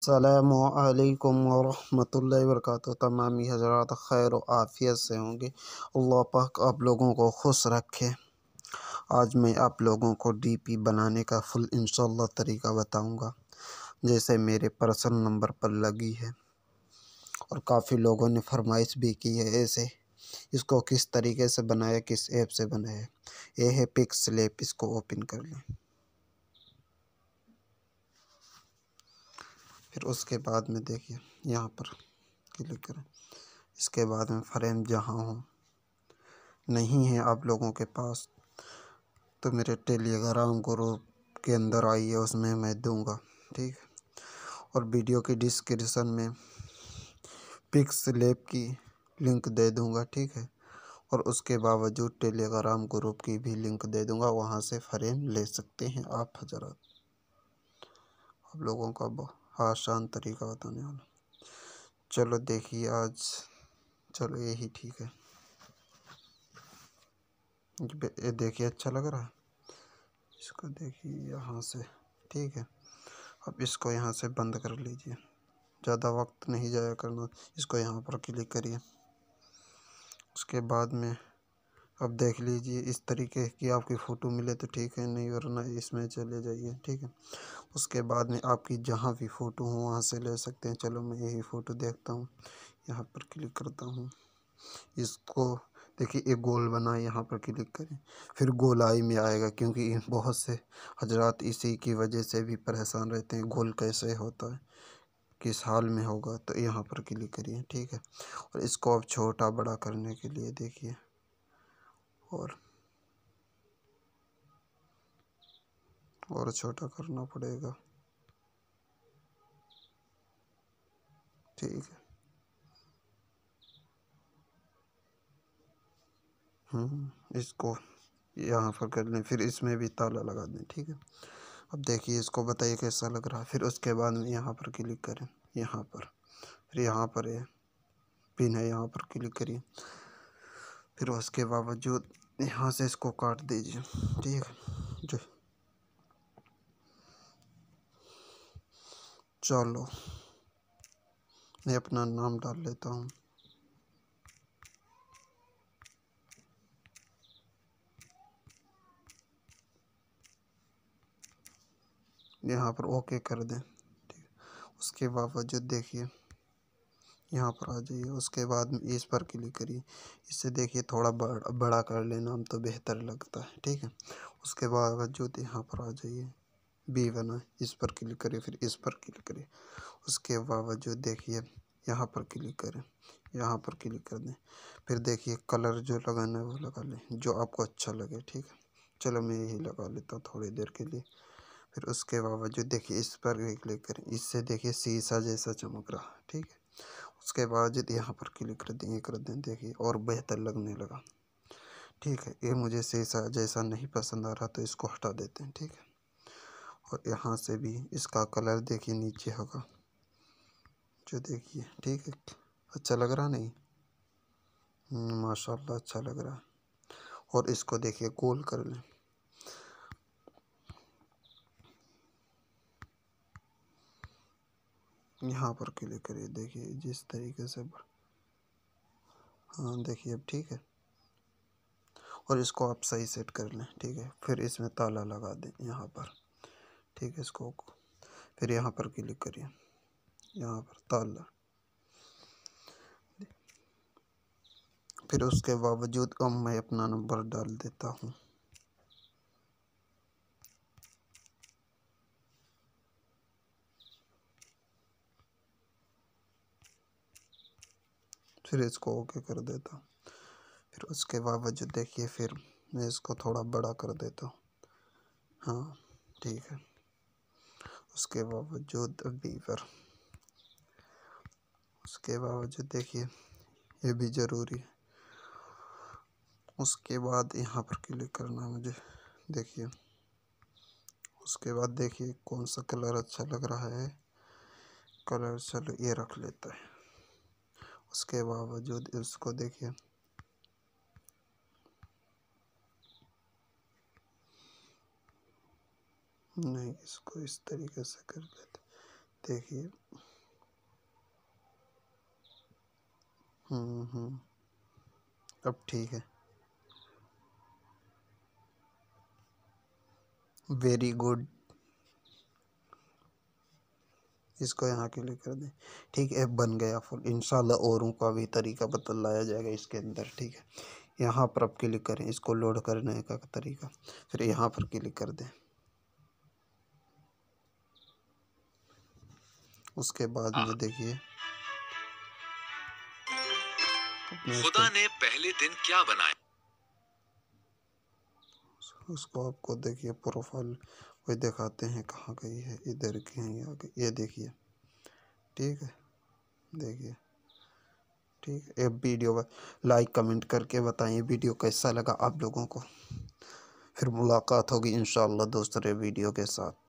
अस्सलामुअलैकुम वरहमतुल्लाहि वबरकातुहू। तमामी हज़रात खैर व आफ़ियत से होंगे। अल्लाह पाक आप लोगों को खुश रखे। आज मैं आप लोगों को डीपी बनाने का फुल इंशाअल्लाह तरीका बताऊंगा, जैसे मेरे पर्सनल नंबर पर लगी है और काफ़ी लोगों ने फरमाइश भी की है। ऐसे इसको किस तरीके से बनाया, किस ऐप से बनाया, ये है पिक्सलैब। इसको ओपन कर लें। फिर उसके बाद में देखिए यहाँ पर क्लिक करें। इसके बाद में फ्रेम जहाँ हो नहीं है आप लोगों के पास तो मेरे टेलीग्राम ग्रुप के अंदर आइए, उसमें मैं दूंगा, ठीक है। और वीडियो की डिस्क्रिप्शन में पिक्सलैब की लिंक दे दूंगा, ठीक है। और उसके बावजूद टेलीग्राम ग्रुप की भी लिंक दे दूंगा, वहाँ से फ्रेम ले सकते हैं आप हजरात। आप लोगों का बहुत आसान तरीका बताने वाला। चलो देखिए आज, चलो यही ठीक है। ये देखिए अच्छा लग रहा है। इसको देखिए यहाँ से, ठीक है। अब इसको यहाँ से बंद कर लीजिए, ज़्यादा वक्त नहीं जाया करना। इसको यहाँ पर क्लिक करिए। उसके बाद में अब देख लीजिए इस तरीके की आपकी फ़ोटो मिले तो ठीक है, नहीं वरना इसमें चले जाइए, ठीक है। उसके बाद में आपकी जहाँ भी फ़ोटो हो वहाँ से ले सकते हैं। चलो मैं यही फ़ोटो देखता हूँ, यहाँ पर क्लिक करता हूँ। इसको देखिए एक गोल बना है, यहाँ पर क्लिक करें। फिर गोलाई में आएगा, क्योंकि बहुत से हजरात इसी की वजह से भी परेशान रहते हैं, गोल कैसे होता है, किस हाल में होगा। तो यहाँ पर क्लिक करिए, ठीक है। और इसको अब छोटा बड़ा करने के लिए देखिए और छोटा करना पड़ेगा, ठीक है। इसको यहाँ पर कर लें, फिर इसमें भी ताला लगा दें, ठीक है। अब देखिए इसको बताइए कैसा लग रहा है। फिर उसके बाद में यहाँ पर क्लिक करें, यहाँ पर, फिर यहाँ पर है पिन है, यहाँ पर क्लिक करिए। फिर उसके बावजूद यहाँ से इसको काट दीजिए, ठीक है। जो चलो मैं अपना नाम डाल लेता हूँ। यहाँ पर ओके कर दें, ठीक है। उसके बावजूद देखिए यहाँ पर आ जाइए। उसके बाद में इस पर क्लिक करिए। इससे देखिए थोड़ा बड़ा कर लेना हम तो बेहतर लगता है, ठीक है। उसके बावजूद यहाँ पर आ जाइए, बी बना, इस पर क्लिक करिए। फिर इस पर क्लिक करिए। उसके बावजूद देखिए यहाँ पर क्लिक करें, यहाँ पर क्लिक कर दें। फिर देखिए कलर जो लगाना है वो लगा लें, जो आपको अच्छा लगे, ठीक है। चलो मैं यही लगा लेता हूँ थोड़ी देर के लिए। फिर उसके बावजूद देखिए इस पर भी क्लिक करें। इससे देखिए शीशा जैसा चमक रहा है, ठीक है। उसके बावजूद यहाँ पर क्लिक कर दें, देखिए और बेहतर लगने लगा, ठीक है। ये मुझे शीशा जैसा नहीं पसंद आ रहा तो इसको हटा देते हैं, ठीक है। और यहाँ से भी इसका कलर देखिए नीचे होगा, जो देखिए, ठीक है। अच्छा लग रहा नहीं? माशाल्लाह अच्छा लग रहा है। और इसको देखिए गोल कर लें। यहाँ पर क्लिक करिए, देखिए जिस तरीके से, हाँ देखिए अब ठीक है। और इसको आप सही सेट कर लें, ठीक है। फिर इसमें ताला लगा दें यहाँ पर, ठीक है। इसको फिर यहाँ पर क्लिक करिए, यहाँ पर ताला। फिर उसके बावजूद अब मैं अपना नंबर डाल देता हूँ। फिर इसको ओके कर देता हूँ। फिर उसके बावजूद देखिए फिर मैं इसको थोड़ा बड़ा कर देता हूँ, हाँ ठीक है। उसके बावजूद उसके बावजूद देखिए ये भी ज़रूरी है। उसके बाद यहाँ पर क्लिक करना है मुझे, देखिए। उसके बाद देखिए कौन सा कलर अच्छा लग रहा है, कलर चलो ये रख लेता है। उसके बावजूद इसको देखिए, नहीं इसको इस तरीके से कर लेते, देखिए अब ठीक है, वेरी गुड। इसको यहाँ क्लिक कर दें। ठीक है, बन गया फुल। इंशाल्लाह औरों का भी तरीका बतलाया जाएगा इसके अंदर। ठीक है, यहाँ पर अब क्लिक करें, इसको लोड करने का तरीका, फिर यहाँ पर क्लिक कर दें। उसके बाद में देखिए खुदा ने पहले दिन क्या बनाया, उसको आपको देखिए प्रोफाइल कोई दिखाते हैं कहाँ गई है, इधर की है, यहाँ गई, ये देखिए। ठीक है, देखिए। ठीक है, एक वीडियो लाइक कमेंट करके बताइए वीडियो कैसा लगा आप लोगों को। फिर मुलाकात होगी इंशाअल्लाह दूसरे वीडियो के साथ।